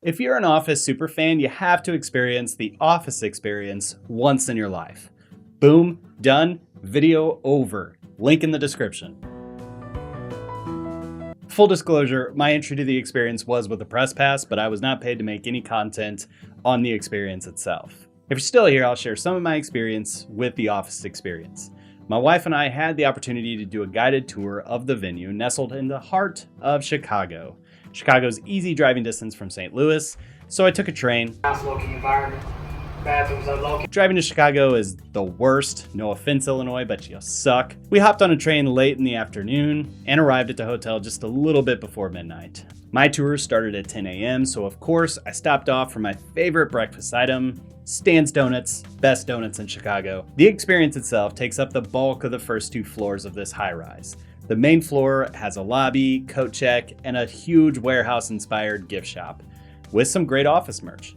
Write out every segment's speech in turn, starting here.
If you're an Office superfan, you have to experience the Office experience once in your life. Boom, done, video over. Link in the description. Full disclosure, my entry to the experience was with a press pass, but I was not paid to make any content on the experience itself. If you're still here, I'll share some of my experience with the Office experience. My wife and I had the opportunity to do a guided tour of the venue nestled in the heart of Chicago. Chicago's easy driving distance from St. Louis, so I took a train. Nice looking environment. Bathrooms are located. Driving to Chicago is the worst. No offense, Illinois, but you suck. We hopped on a train late in the afternoon and arrived at the hotel just a little bit before midnight. My tour started at 10 a.m., so of course I stopped off for my favorite breakfast item, Stan's Donuts, best donuts in Chicago. The experience itself takes up the bulk of the first 2 floors of this high-rise. The main floor has a lobby, coat check, and a huge warehouse-inspired gift shop with some great Office merch.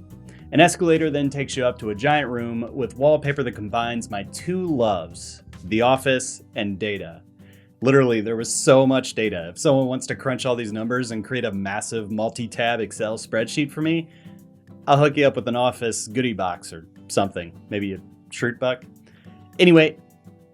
An escalator then takes you up to a giant room with wallpaper that combines my 2 loves, The Office and data. Literally, there was so much data. If someone wants to crunch all these numbers and create a massive multi-tab Excel spreadsheet for me, I'll hook you up with an Office goodie box or something, maybe a Shroot Buck. Anyway,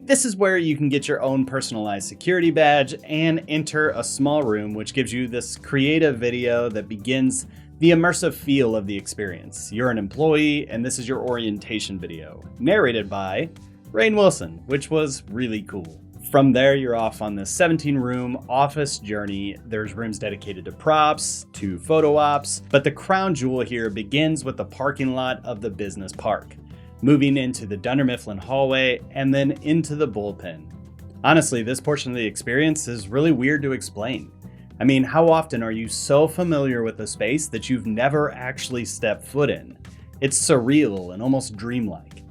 this is where you can get your own personalized security badge and enter a small room which gives you this creative video that begins the immersive feel of the experience. You're an employee and this is your orientation video, narrated by Rainn Wilson, which was really cool. From there, you're off on this 17-room Office journey. There's rooms dedicated to props, to photo ops, but the crown jewel here begins with the parking lot of the business park, moving into the Dunder Mifflin hallway and then into the bullpen. Honestly, this portion of the experience is really weird to explain. I mean, how often are you so familiar with a space that you've never actually stepped foot in? It's surreal and almost dreamlike.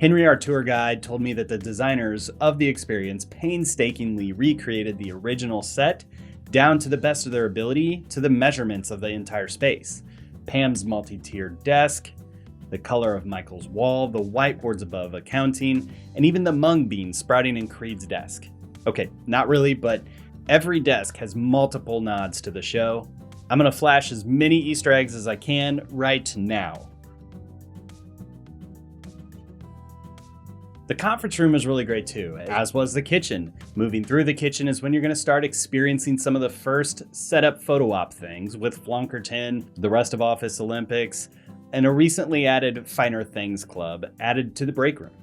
Henry, our tour guide, told me that the designers of the experience painstakingly recreated the original set down to the best of their ability to the measurements of the entire space. Pam's multi-tiered desk, the color of Michael's wall, the whiteboards above accounting, and even the mung bean sprouting in Creed's desk. Okay, not really, but every desk has multiple nods to the show. I'm gonna flash as many Easter eggs as I can right now. The conference room is really great too, as was the kitchen. Moving through the kitchen is when you're gonna start experiencing some of the first setup photo op things with Flonkerton, the rest of Office Olympics, and a recently added Finer Things Club added to the break room.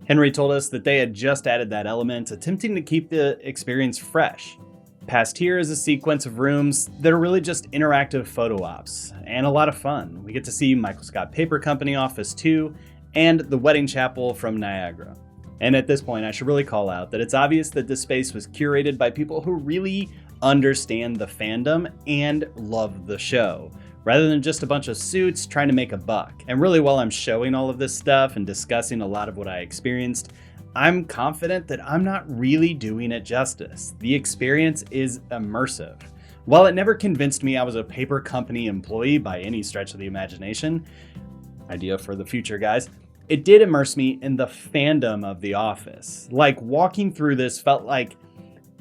Henry told us that they had just added that element, attempting to keep the experience fresh. Past here is a sequence of rooms that are really just interactive photo ops and a lot of fun. We get to see Michael Scott Paper Company Office 2 and the Wedding Chapel from Niagara. And at this point, I should really call out that it's obvious that this space was curated by people who really understand the fandom and love the show, rather than just a bunch of suits trying to make a buck. And really, while I'm showing all of this stuff and discussing a lot of what I experienced, I'm confident that I'm not really doing it justice. The experience is immersive. While it never convinced me I was a paper company employee by any stretch of the imagination, idea for the future, guys, it did immerse me in the fandom of The Office. Like, walking through this felt like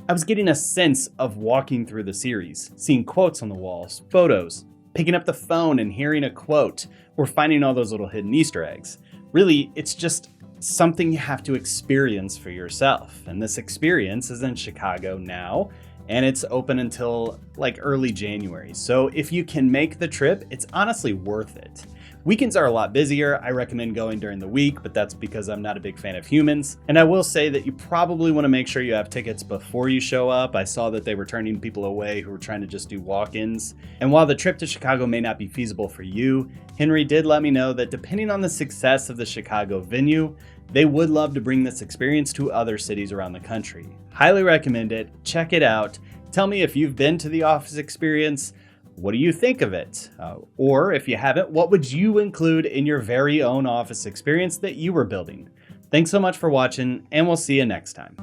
I was getting a sense of walking through the series, seeing quotes on the walls, photos, picking up the phone and hearing a quote, or finding all those little hidden Easter eggs. Really, it's just something you have to experience for yourself. And this experience is in Chicago now, and it's open until like early January. So if you can make the trip, it's honestly worth it. Weekends are a lot busier. I recommend going during the week, but that's because I'm not a big fan of humans. And I will say that you probably want to make sure you have tickets before you show up. I saw that they were turning people away who were trying to just do walk-ins. And while the trip to Chicago may not be feasible for you, Henry did let me know that depending on the success of the Chicago venue, they would love to bring this experience to other cities around the country. Highly recommend it. Check it out. Tell me if you've been to the Office experience. What do you think of it? Or if you haven't, what would you include in your very own Office experience that you were building? Thanks so much for watching, and we'll see you next time.